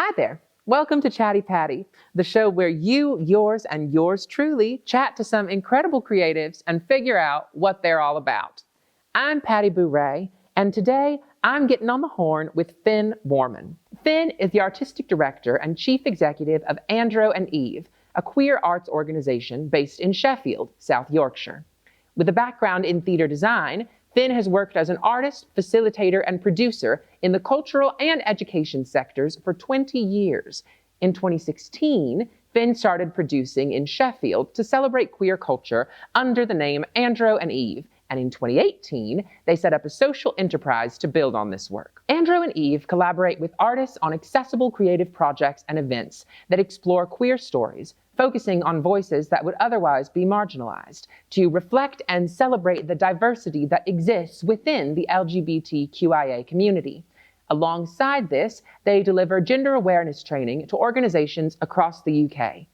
Hi there. Welcome to Chatti Patti, the show where you, yours, and yours truly chat to some incredible creatives and figure out what they're all about. I'm Patti Boo Rae, and today I'm getting on the horn with Finn Warman. Finn is the artistic director and chief executive of Andro and Eve, a queer arts organization based in Sheffield, South Yorkshire. With a background in theater design, Finn has worked as an artist, facilitator, and producer in the cultural and education sectors for 20 years. In 2016, Finn started producing in Sheffield to celebrate queer culture under the name Andro and Eve, and in 2018, they set up a social enterprise to build on this work. Andro and Eve collaborate with artists on accessible creative projects and events that explore queer stories, focusing on voices that would otherwise be marginalized, to reflect and celebrate the diversity that exists within the LGBTQIA community. Alongside this, they deliver gender awareness training to organizations across the UK.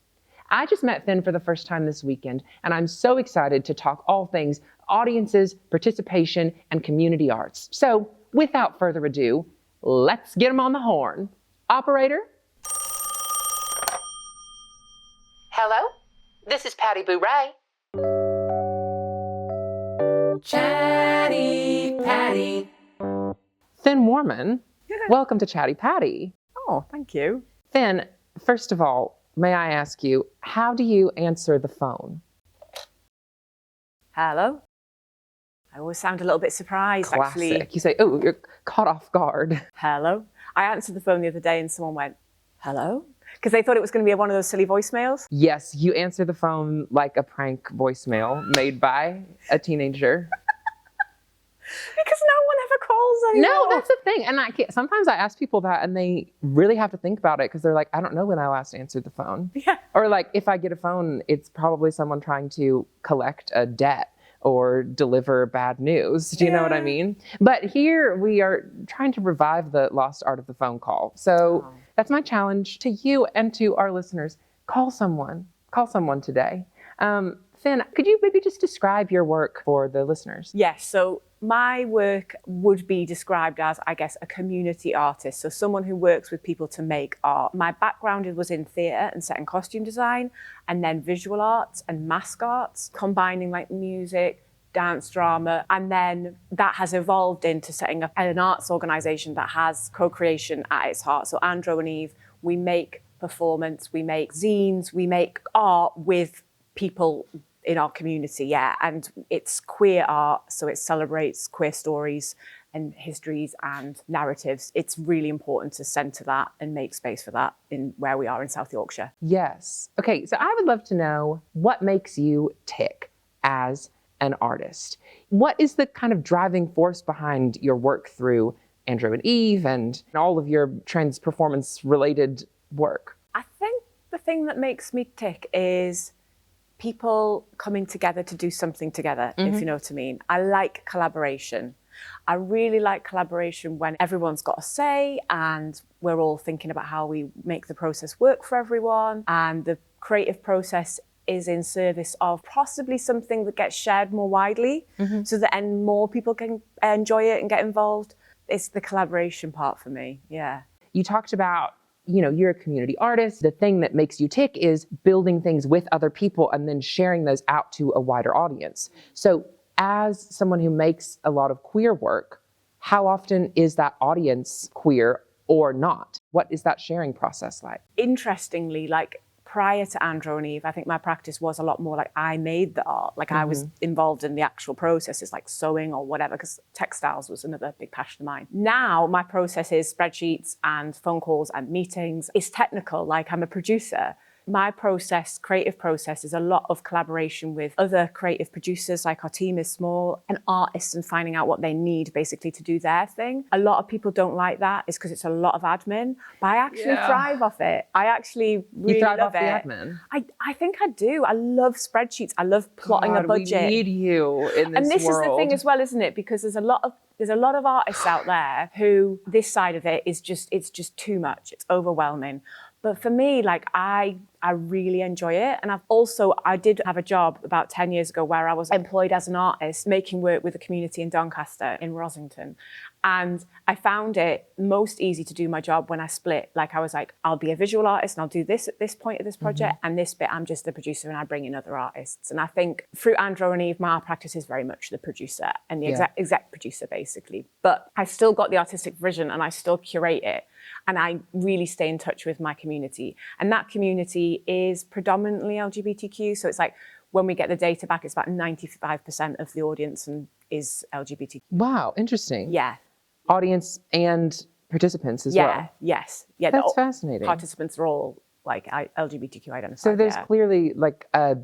I just met Finn for the first time this weekend, and I'm so excited to talk all things audiences, participation, and community arts. So, without further ado, let's get him on the horn. Operator? Hello, this is Patti Boo Rae. Chatti Patti. Finn Warman, welcome to Chatti Patti. Oh, thank you. Finn, first of all, may I ask you, how do you answer the phone? Hello. I always sound a little bit surprised, Classic. actually. You say, oh, you're caught off guard. Hello. I answered the phone the other day and someone went, hello? Because they thought it was going to be one of those silly voicemails. Yes, you answer the phone like a prank voicemail made by a teenager. Because no one ever calls anymore. No, that's the thing. And sometimes I ask people that and they really have to think about it because they're like, I don't know when I last answered the phone. Yeah. Or like, if I get a phone, it's probably someone trying to collect a debt or deliver bad news. Do you know what I mean? But here we are trying to revive the lost art of the phone call. So that's my challenge to you and to our listeners. Call someone today. Finn, could you maybe just describe your work for the listeners? Yes, so my work would be described as, I guess, a community artist. So someone who works with people to make art. My background was in theatre and set and costume design, and then visual arts and mask arts, combining like music, dance, drama, and then that has evolved into setting up an arts organisation that has co-creation at its heart. So Andro and Eve, we make performance, we make zines, we make art with people in our community, and it's queer art, so it celebrates queer stories and histories and narratives. It's really important to centre that and make space for that in where we are in South Yorkshire. Yes. Okay, so I would love to know what makes you tick as an artist. What is the kind of driving force behind your work through Andro and Eve and all of your trans performance related work? I think the thing that makes me tick is people coming together to do something together, if you know what I mean. I like collaboration. I really like collaboration when everyone's got a say and we're all thinking about how we make the process work for everyone, and the creative process is in service of possibly something that gets shared more widely so that more people can enjoy it and get involved. It's the collaboration part for me, yeah. You talked about, you're a community artist. The thing that makes you tick is building things with other people and then sharing those out to a wider audience. So as someone who makes a lot of queer work, how often is that audience queer or not? What is that sharing process like? Interestingly, like prior to Andro and Eve, I think my practice was a lot more like I made the art. Like I was involved in the actual processes like sewing or whatever, because textiles was another big passion of mine. Now my process is spreadsheets and phone calls and meetings. It's technical, like I'm a producer. My process, creative process, is a lot of collaboration with other creative producers, like our team is small, and artists, and finding out what they need basically to do their thing. A lot of people don't like that. It's because it's a lot of admin, but I actually thrive off it. I actually really thrive love off it. The admin? I think I do. I love spreadsheets. I love plotting a budget. We need you in this And this world. is the thing as well, isn't it? Because there's a lot of artists out there who this side of it is it's just too much. It's overwhelming. But for me, like I really enjoy it. And I did have a job about 10 years ago where I was employed as an artist, making work with the community in Doncaster, in Rosington. And I found it most easy to do my job when I split. Like I was like, I'll be a visual artist and I'll do this at this point of this project. And this bit, I'm just the producer and I bring in other artists. And I think through Andro and Eve, my practice is very much the producer and the exec producer, basically. But I still got the artistic vision and I still curate it. And I really stay in touch with my community. And that community is predominantly LGBTQ. So it's like, when we get the data back, it's about 95% of the audience and is LGBTQ. Wow, interesting. Yeah. Audience and participants as well. Yes. Yeah, that's fascinating. Participants are all like LGBTQ identified. So there's clearly like a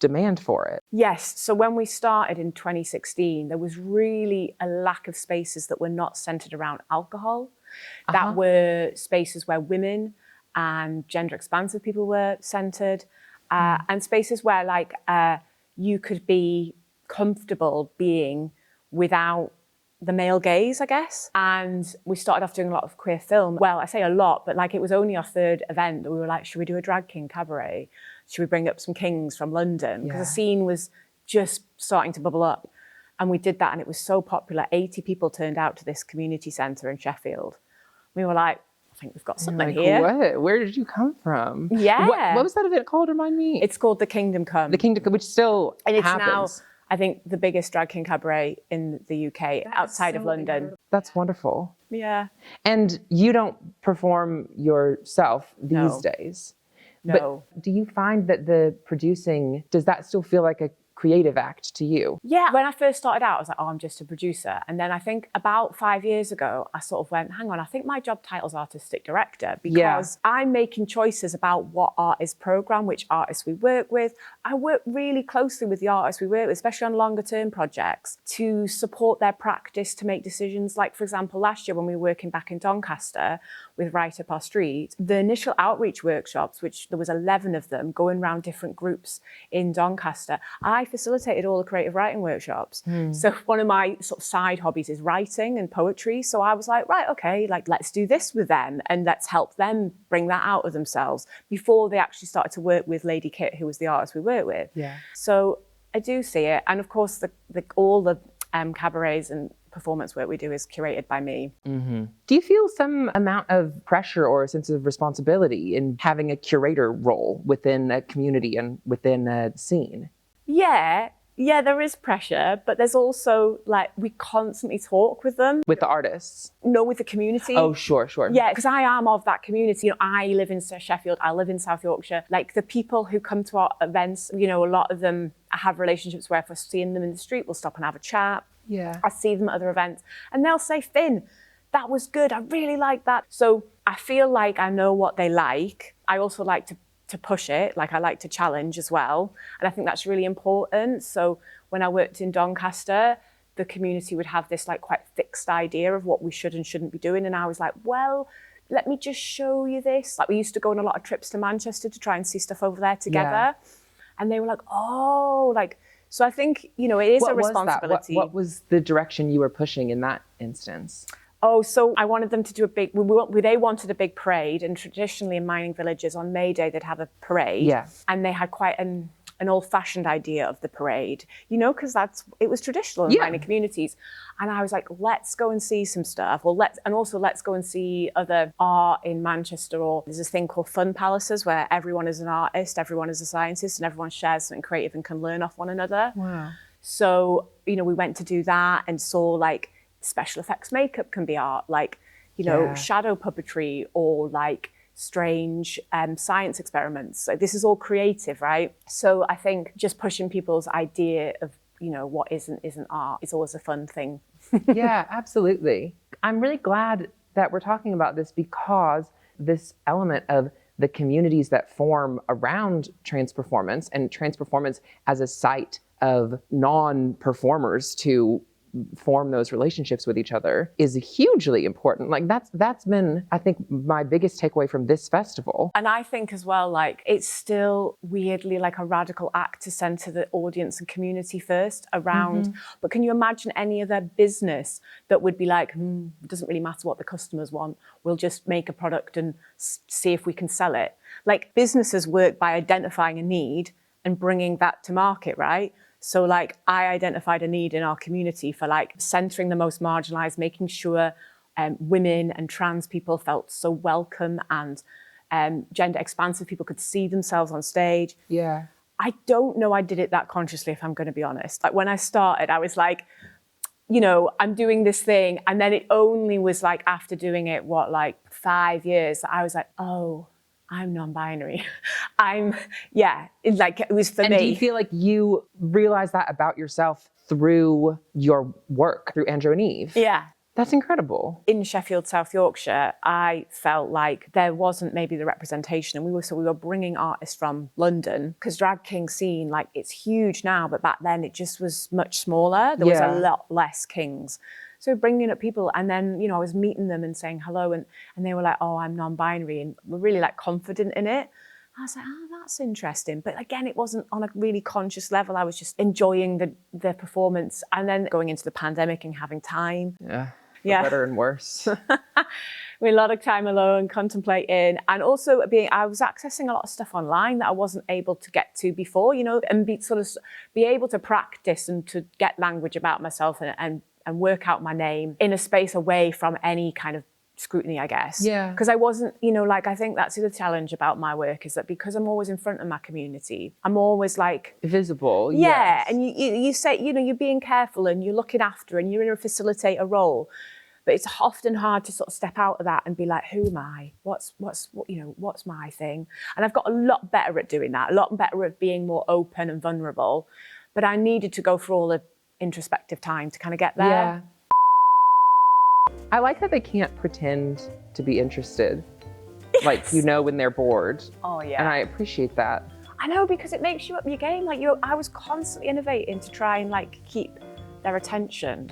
demand for it. Yes. So when we started in 2016, there was really a lack of spaces that were not centered around alcohol, that were spaces where women and gender expansive people were centered, and spaces where like you could be comfortable being without the male gaze, I guess. And we started off doing a lot of queer film. Well, I say a lot, but like it was only our third event that we were like, should we do a drag king cabaret? Should we bring up some kings from London? Because the scene was just starting to bubble up. And we did that and it was so popular. 80 people turned out to this community centre in Sheffield. We were like, I think we've got something here. What? Where did you come from? Yeah. What was that event called? Remind me. It's called The Kingdom Come. The Kingdom Come, which still and it's happens. Now, I think, the biggest drag king cabaret in the UK outside of London. Incredible. That's wonderful. Yeah. And you don't perform yourself these days. No. But do you find that the producing, does that still feel like a creative act to you? Yeah. When I first started out, I was like, oh, I'm just a producer. And then I think about 5 years ago, I sort of went, hang on, I think my job title's artistic director because I'm making choices about what artists program, which artists we work with. I work really closely with the artists we work with, especially on longer term projects, to support their practice, to make decisions. Like, for example, last year when we were working back in Doncaster with Right Up Our Street, the initial outreach workshops, which there was 11 of them going around different groups in Doncaster, I facilitated all the creative writing workshops. So one of my sort of side hobbies is writing and poetry. So I was like, right, okay, like let's do this with them and let's help them bring that out of themselves before they actually started to work with Lady Kit, who was the artist we worked with. Yeah. So I do see it. And of course, all the cabarets and performance work we do is curated by me. Mm-hmm. Do you feel some amount of pressure or a sense of responsibility in having a curator role within a community and within a scene? Yeah, there is pressure, but there's also like, we constantly talk with them. With the artists? No, with the community. Oh, sure. Yeah, because I am of that community. You know, I live in Sheffield, I live in South Yorkshire. Like the people who come to our events, you know, a lot of them, I have relationships where if we're seeing them in the street, we'll stop and have a chat. Yeah. I see them at other events and they'll say, Finn, that was good. I really like that. So I feel like I know what they like. I also like to push it, like I like to challenge as well. And I think that's really important. So when I worked in Doncaster, the community would have this like quite fixed idea of what we should and shouldn't be doing. And I was like, well, let me just show you this. Like we used to go on a lot of trips to Manchester to try and see stuff over there together. Yeah. And they were like, oh, like, so I think, you know, it is a responsibility. What was the direction you were pushing in that instance? Oh, so I wanted them to do they wanted a big parade, and traditionally in mining villages on May Day, they'd have a parade. Yeah. And they had quite an old-fashioned idea of the parade, you know, because it was traditional in mining communities. And I was like, let's go and see some stuff. Well, let's go and see other art in Manchester. Or there's this thing called fun palaces where everyone is an artist, everyone is a scientist, and everyone shares something creative and can learn off one another. Wow. So, you know, we went to do that and saw like, special effects makeup can be art, like, you know, shadow puppetry or like strange science experiments. So this is all creative, right? So I think just pushing people's idea of, you know, what isn't art is always a fun thing. Yeah, absolutely. I'm really glad that we're talking about this because this element of the communities that form around trans performance and trans performance as a site of non-performers to form those relationships with each other is hugely important. Like that's been, I think, my biggest takeaway from this festival. And I think as well, like it's still weirdly like a radical act to center the audience and community first around, but can you imagine any other business that would be like, it doesn't really matter what the customers want, we'll just make a product and see if we can sell it. Like businesses work by identifying a need and bringing that to market, right? So like I identified a need in our community for like centering the most marginalized, making sure women and trans people felt so welcome and gender expansive people could see themselves on stage. Yeah. I don't know I did it that consciously, if I'm going to be honest. Like when I started, I was like, you know, I'm doing this thing. And then it only was like after doing it, like 5 years, I was like, oh, I'm non-binary. It was for me. And do you feel like you realized that about yourself through your work, through Andro and Eve? Yeah. That's incredible. In Sheffield, South Yorkshire, I felt like there wasn't maybe the representation. And we were bringing artists from London, because drag king scene, like it's huge now, but back then it just was much smaller. There was a lot less kings. So bringing up people, and then, you know, I was meeting them and saying hello, and they were like, oh, I'm non-binary, and were really like confident in it. I was like, oh, that's interesting. But again, it wasn't on a really conscious level. I was just enjoying the performance, and then going into the pandemic and having time. Yeah. Better and worse. We had a lot of time alone, contemplating, and also I was accessing a lot of stuff online that I wasn't able to get to before, you know, and be able to practice and to get language about myself and work out my name in a space away from any kind of scrutiny, I guess. Yeah. Because I wasn't, you know, like I think that's the challenge about my work, is that because I'm always in front of my community, I'm always like visible. Yeah. Yes. And you say, you know, you're being careful and you're looking after and you're in a facilitator role. But it's often hard to sort of step out of that and be like, who am I? What's my thing? And I've got a lot better at doing that, a lot better at being more open and vulnerable. But I needed to go through all the introspective time to kind of get there. Yeah. I like that they can't pretend to be interested. Yes. Like, you know, when they're bored. Oh, yeah. And I appreciate that. I know, because it makes you up your game. Like I was constantly innovating to try and like keep their attention.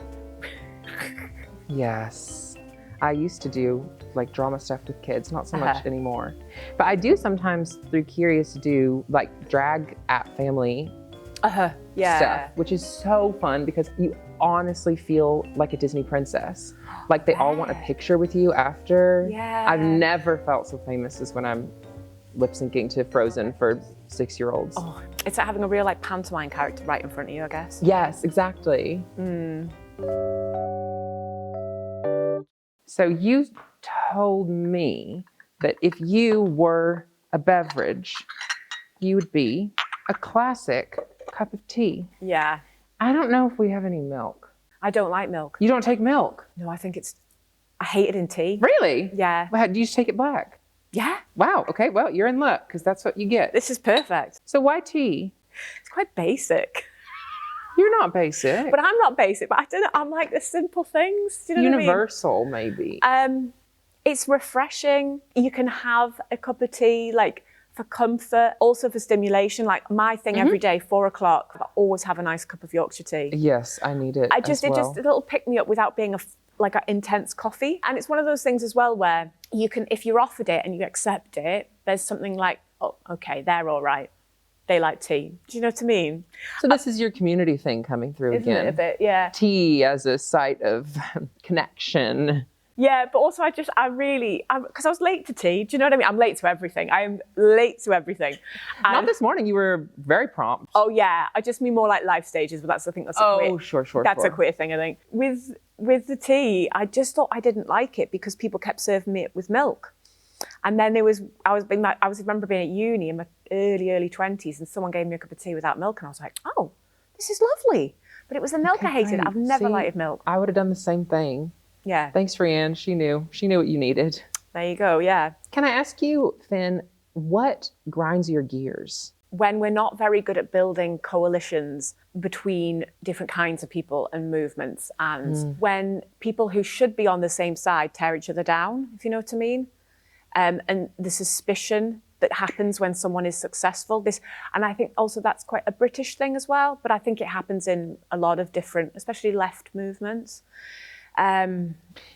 Yes. I used to do like drama stuff with kids, not so much anymore. But I do sometimes through Curious do like drag at family stuff, which is so fun because you honestly feel like a Disney princess. Like they all want a picture with you after. Yeah. I've never felt so famous as when I'm lip syncing to Frozen for 6-year-olds. Oh, it's like having a real like pantomime character right in front of you, I guess. Yes, exactly. So you told me that if you were a beverage, you would be a classic cup of tea. Yeah. I don't know if we have any milk. I don't like milk. You don't take milk? No, I hate it in tea. Really? Yeah. Well, do you just take it black? Yeah. Wow, okay, well, you're in luck because that's what you get. This is perfect. So why tea? It's quite basic. You're not basic. But I'm not basic, but I don't know, I'm like the simple things. Do you know Universal, what I mean? maybe. It's refreshing. You can have a cup of tea, like for comfort, also for stimulation. Like my thing every day, 4 o'clock, I always have a nice cup of Yorkshire tea. Yes, I need it. It just a little pick me up without being like an intense coffee. And it's one of those things as well where you can, if you're offered it and you accept it, there's something like, oh, okay, they're all right. They like tea. Do you know what I mean? So this is your community thing coming through Isn't again. it a bit, yeah. Tea as a site of connection. Yeah, but also because I was late to tea. Do you know what I mean? I'm late to everything. I am late to everything. Not this morning, you were very prompt. Oh yeah, I just mean more like life stages, but I think that's a queer. Sure. That's a queer thing, I think. With the tea, I just thought I didn't like it because people kept serving me it with milk. And then I remember being at uni in my early 20s and someone gave me a cup of tea without milk and I was like, oh, this is lovely. But it was the milk I hated. Great. I've never liked milk. I would have done the same thing. Yeah. Thanks, Rianne. She knew what you needed. There you go, yeah. Can I ask you, Finn, what grinds your gears? When we're not very good at building coalitions between different kinds of people and movements, and when people who should be on the same side tear each other down, if you know what I mean? And the suspicion that happens when someone is successful. And I think also that's quite a British thing as well, but I think it happens in a lot of different, especially left movements.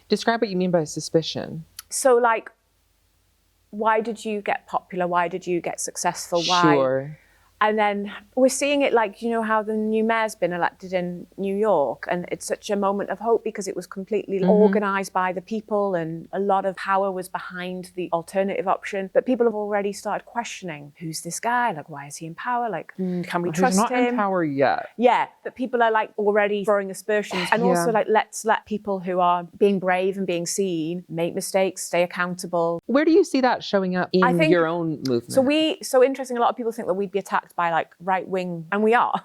Describe what you mean by suspicion. So like, why did you get popular? Why did you get successful? Why? Sure. And then we're seeing it like, you know, how the new mayor's been elected in New York, and it's such a moment of hope because it was completely organised by the people and a lot of power was behind the alternative option. But people have already started questioning, who's this guy? Like, why is he in power? Like, can we trust him? He's not in power yet. Yeah, but people are like already throwing aspersions. And also like, let's let people who are being brave and being seen make mistakes, stay accountable. Where do you see that showing up in your own movement? So interesting, a lot of people think that we'd be attacked by like right wing, and we are.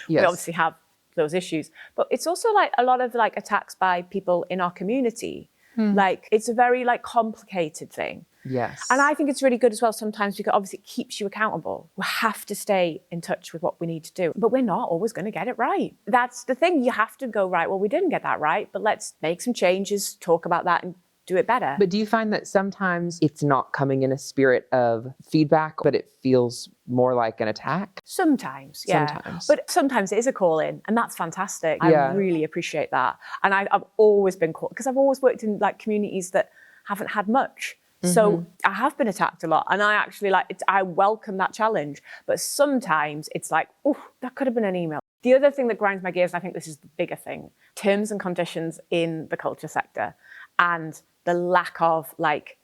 Yes. We obviously have those issues, but it's also like a lot of like attacks by people in our community. Like it's a very like complicated thing. Yes. And I think it's really good as well sometimes because obviously it keeps you accountable. We have to stay in touch with what we need to do, but we're not always going to get it right. That's the thing. You have to go, right, well, we didn't get that right, but let's make some changes, talk about that and do it better. But do you find that sometimes it's not coming in a spirit of feedback, but it feels more like an attack? Sometimes, yeah. Sometimes. But sometimes it is a call in, and that's fantastic. I really appreciate that. And I've always been called, because I've always worked in like communities that haven't had much. So I have been attacked a lot, and I actually I welcome that challenge. But sometimes it's like, oh, that could have been an email. The other thing that grinds my gears, and I think this is the bigger thing, terms and conditions in the culture sector and the lack of like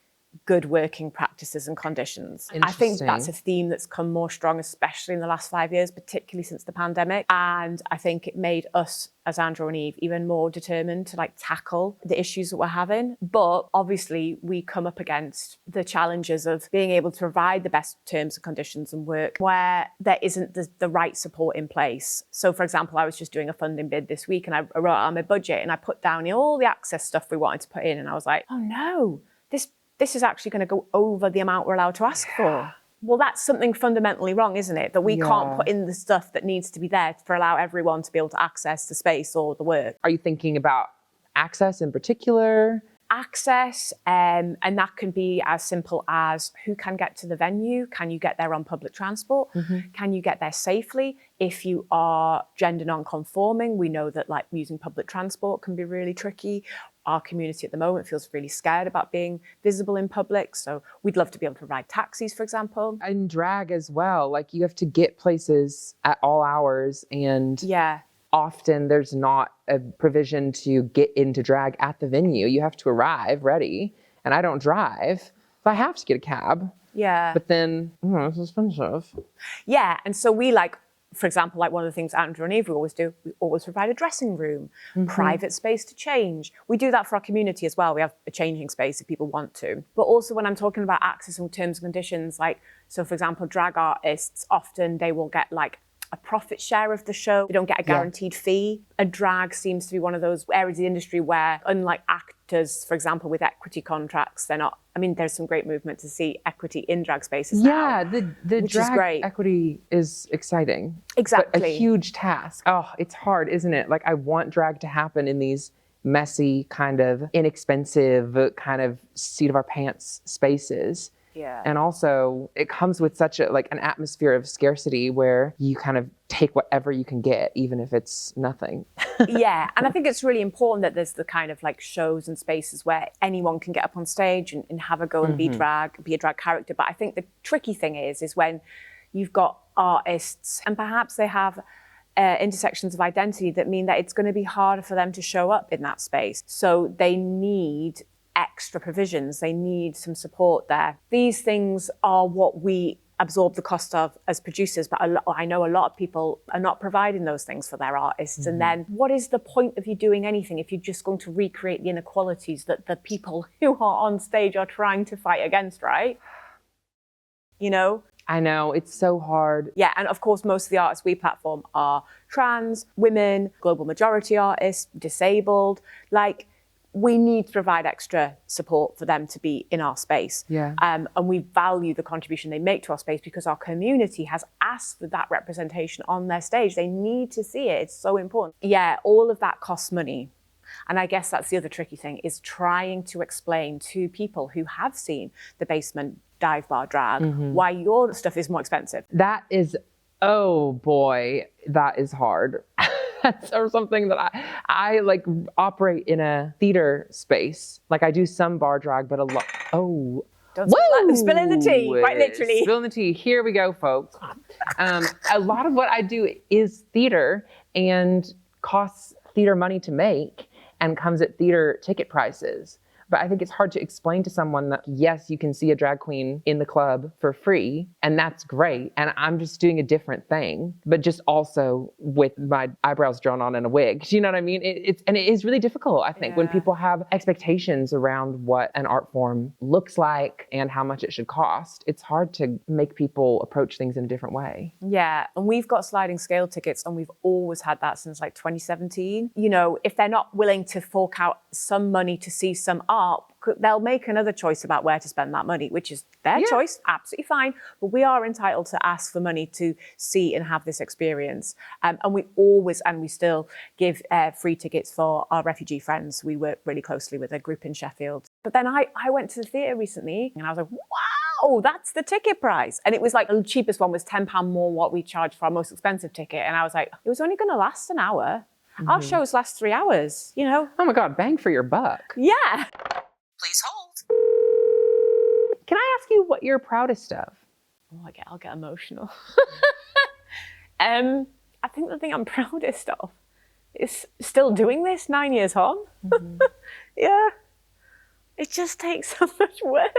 good working practices and conditions. I think that's a theme that's come more strong, especially in the last 5 years, particularly since the pandemic. And I think it made us as Andro and Eve even more determined to like tackle the issues that we're having. But obviously we come up against the challenges of being able to provide the best terms and conditions and work where there isn't the right support in place. So for example, I was just doing a funding bid this week and I wrote out my budget and I put down all the access stuff we wanted to put in, and I was like, oh no, this is actually going to go over the amount we're allowed to ask for. Well, that's something fundamentally wrong, isn't it? That we can't put in the stuff that needs to be there to allow everyone to be able to access the space or the work. Are you thinking about access in particular? Access, and that can be as simple as who can get to the venue? Can you get there on public transport? Can you get there safely? If you are gender non-conforming, we know that like using public transport can be really tricky. Our community at the moment feels really scared about being visible in public. So we'd love to be able to ride taxis, for example. And drag as well. Like you have to get places at all hours, and often there's not a provision to get into drag at the venue. You have to arrive ready, and I don't drive, so I have to get a cab. Yeah. But then, it's expensive. Yeah, and so we like, for example, like one of the things Andro and Eve always do, we always provide a dressing room, private space to change. We do that for our community as well. We have a changing space if people want to. But also when I'm talking about access and terms and conditions, like, so for example, drag artists, often they will get like a profit share of the show. They don't get a guaranteed fee. A drag seems to be one of those areas of the industry where, unlike actors, for example, with equity contracts, they're not, I mean, there's some great movement to see equity in drag spaces now. Yeah, the drag equity is exciting. Exactly. But a huge task. Oh, it's hard, isn't it? Like I want drag to happen in these messy, kind of inexpensive, kind of seat of our pants spaces. Yeah. And also it comes with such a like an atmosphere of scarcity where you kind of take whatever you can get, even if it's nothing. Yeah. And I think it's really important that there's the kind of like shows and spaces where anyone can get up on stage and have a go and be a drag character. But I think the tricky thing is when you've got artists and perhaps they have intersections of identity that mean that it's going to be harder for them to show up in that space. So they need extra provisions. They need some support there. These things are what we absorb the cost of as producers, but I know a lot of people are not providing those things for their artists. And then what is the point of you doing anything if you're just going to recreate the inequalities that the people who are on stage are trying to fight against, right? You know? I know, it's so hard. Yeah, and of course, most of the artists we platform are trans, women, global majority artists, disabled. Like, we need to provide extra support for them to be in our space. Yeah. And we value the contribution they make to our space because our community has asked for that representation on their stage. They need to see it. It's so important. Yeah, all of that costs money. And I guess that's the other tricky thing, is trying to explain to people who have seen the basement dive bar drag why your stuff is more expensive. That is, oh boy, that is hard. That's or something that I like operate in a theater space. Like I do some bar drag, but a lot. Oh, Don't spill in the tea, quite literally. Spill in the tea. Here we go, folks. A lot of what I do is theater and costs theater money to make and comes at theater ticket prices. But I think it's hard to explain to someone that, yes, you can see a drag queen in the club for free, and that's great. And I'm just doing a different thing, but just also with my eyebrows drawn on and a wig. Do you know what I mean? It is really difficult, I think, when people have expectations around what an art form looks like and how much it should cost. It's hard to make people approach things in a different way. Yeah, and we've got sliding scale tickets, and we've always had that since like 2017. You know, if they're not willing to fork out some money to see some art, they'll make another choice about where to spend that money, which is their choice, absolutely fine. But we are entitled to ask for money to see and have this experience. And we still give free tickets for our refugee friends. We work really closely with a group in Sheffield. But then I went to the theatre recently and I was like, wow, that's the ticket price. And it was like the cheapest one was £10 more what we charged for our most expensive ticket. And I was like, it was only going to last an hour. Our shows last 3 hours, you know? Oh my God, bang for your buck. Yeah. Please hold. Can I ask you what you're proudest of? Oh, I'll get emotional. I think the thing I'm proudest of is still doing this 9 years on. Yeah. It just takes so much work.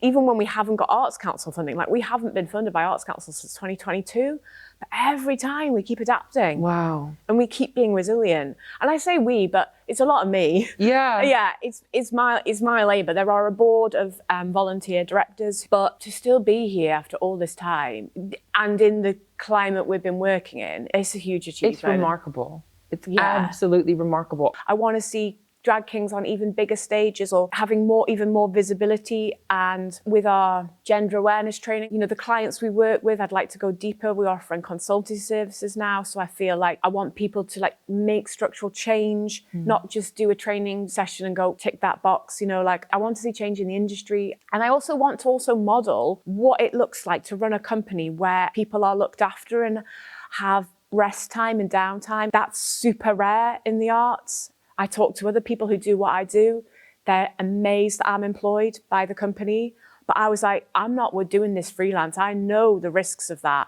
Even when we haven't got Arts Council funding, like we haven't been funded by Arts Council since 2022, but every time we keep adapting. Wow. And we keep being resilient. And I say we, but it's a lot of me. Yeah. Yeah, it's my labour. There are a board of volunteer directors, but to still be here after all this time and in the climate we've been working in, it's a huge achievement. It's remarkable. It's absolutely remarkable. I want to see drag kings on even bigger stages or having even more visibility. And with our gender awareness training, you know, the clients we work with, I'd like to go deeper. We're offering consultancy services now. So I feel like I want people to like make structural change, not just do a training session and go tick that box. You know, like I want to see change in the industry. And I also want to model what it looks like to run a company where people are looked after and have rest time and downtime. That's super rare in the arts. I talk to other people who do what I do. They're amazed that I'm employed by the company. But I was like, we're doing this freelance. I know the risks of that.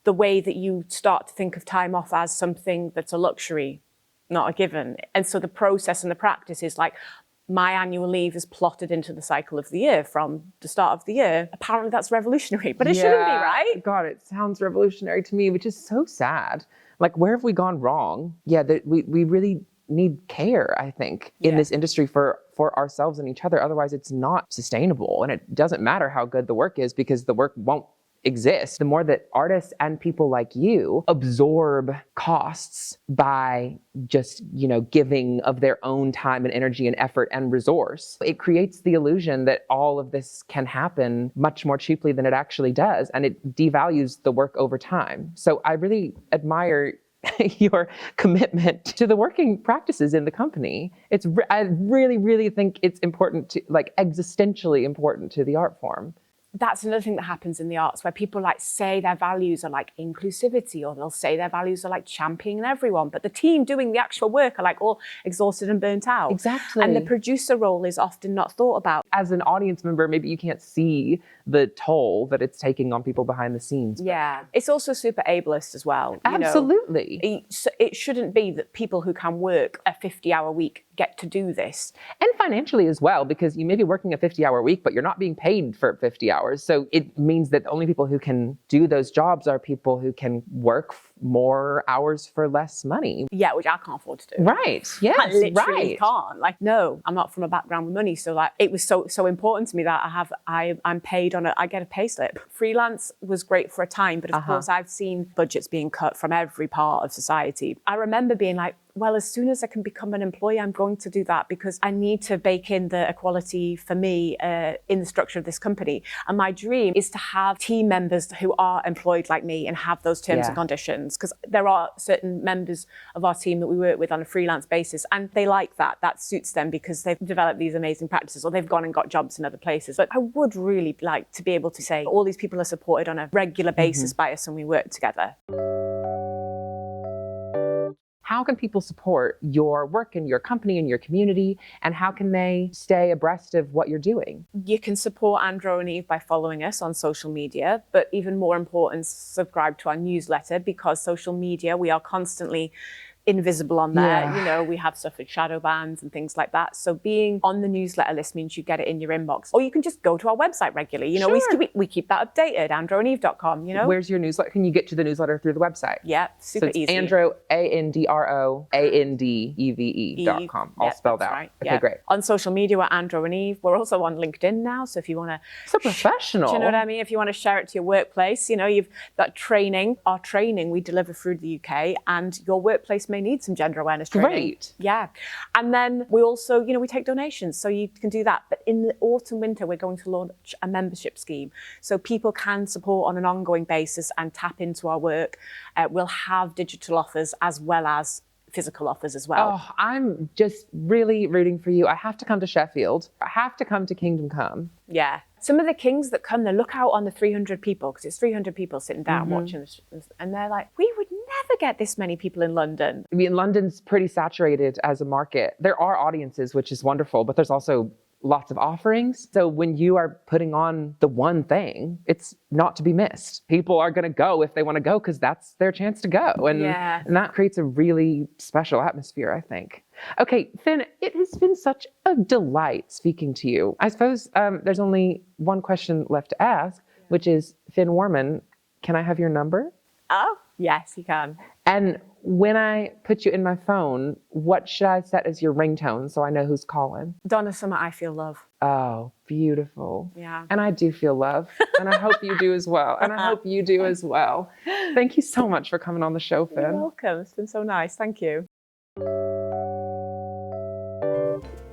The way that you start to think of time off as something that's a luxury, not a given. And so the process and the practice is like, my annual leave is plotted into the cycle of the year from the start of the year. Apparently that's revolutionary, but it shouldn't be, right? God, it sounds revolutionary to me, which is so sad. Like, where have we gone wrong? Yeah, we really need care, I think, in this industry for ourselves and each other. Otherwise, it's not sustainable. And it doesn't matter how good the work is because the work won't exist. The more that artists and people like you absorb costs by just, you know, giving of their own time and energy and effort and resource, it creates the illusion that all of this can happen much more cheaply than it actually does. And it devalues the work over time. So I really admire your commitment to the working practices in the company. I really, really think it's important to, like, existentially important to the art form. That's another thing that happens in the arts where people like say their values are like inclusivity, or they'll say their values are like championing everyone, but the team doing the actual work are like all exhausted and burnt out. Exactly. And the producer role is often not thought about. As an audience member, maybe you can't see the toll that it's taking on people behind the scenes. Yeah. It's also super ableist as well. Absolutely. You know, it shouldn't be that people who can work a 50-hour week get to do this. And financially as well, because you may be working a 50-hour week, but you're not being paid for 50 hours. So it means that the only people who can do those jobs are people who can work more hours for less money. Yeah, which I can't afford to do. Right. Yes. I literally can't. Like, no, I'm not from a background with money. So like, it was so important to me that I'm paid I get a pay slip. Freelance was great for a time, but of course I've seen budgets being cut from every part of society. I remember being like, well, as soon as I can become an employee, I'm going to do that because I need to bake in the equality for me in the structure of this company. And my dream is to have team members who are employed like me and have those terms and conditions. Because there are certain members of our team that we work with on a freelance basis, and they like that. That suits them because they've developed these amazing practices or they've gone and got jobs in other places. But I would really like to be able to say all these people are supported on a regular basis by us and we work together. how can people support your work and your company and your community, and how can they stay abreast of what you're doing? You can support Andro and Eve by following us on social media, but even more important, subscribe to our newsletter, because social media, we are constantly invisible on there. Yeah. You know, we have stuff with shadow bans and things like that. So being on the newsletter list means you get it in your inbox. Or you can just go to our website regularly. You know, we keep that updated, androandeve.com, you know. Where's your newsletter? Can you get to the newsletter through the website? Yeah, super it's easy. Andro, ANDROANDEVE.com, all spelled out. Right. Okay, great. On social media, we're Andro and Eve. We're also on LinkedIn now. So if you want to... So professional. Do you know what I mean? If you want to share it to your workplace, you know, you've got training. Our training we deliver through the UK, and your workplace may need some gender awareness training. Great. Yeah. And then we also, you know, we take donations, so you can do that. But in the autumn, winter, we're going to launch a membership scheme, so people can support on an ongoing basis and tap into our work. We'll have digital offers as well as physical offers as well. Oh, I'm just really rooting for you. I have to come to Sheffield. I have to come to Kingdom Come. Yeah. Some of the kings that come, they look out on the 300 people, because it's 300 people sitting down watching this, and they're like, we would never get this many people in London. I mean, London's pretty saturated as a market. There are audiences, which is wonderful, but there's also lots of offerings. So when you are putting on the one thing, it's not to be missed. People are going to go if they want to go, because that's their chance to go. And that creates a really special atmosphere, I think. Okay, Finn, it has been such a delight speaking to you. I suppose there's only one question left to ask, which is, Finn Warman, can I have your number? Oh, yes, you can. And when I put you in my phone, what should I set as your ringtone so I know who's calling? Donna Summer, I Feel Love. Oh, beautiful. Yeah. And I do feel love. And I hope you do as well. And I hope you do as well. Thank you so much for coming on the show, Finn. You're welcome. It's been so nice. Thank you.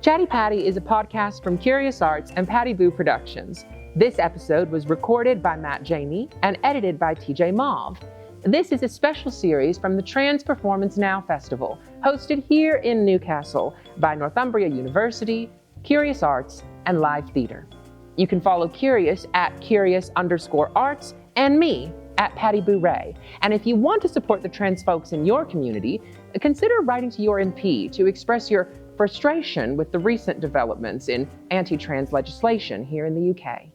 Chatti Patti is a podcast from Curious Arts and Patti Boo Productions. This episode was recorded by Matt Jamie and edited by TJmov. This is a special series from the Trans Performance Now Festival, hosted here in Newcastle by Northumbria University, Curious Arts, and Live Theatre. You can follow Curious at Curious_Arts and me at Patti Boo Rae. And if you want to support the trans folks in your community, consider writing to your MP to express your frustration with the recent developments in anti-trans legislation here in the UK.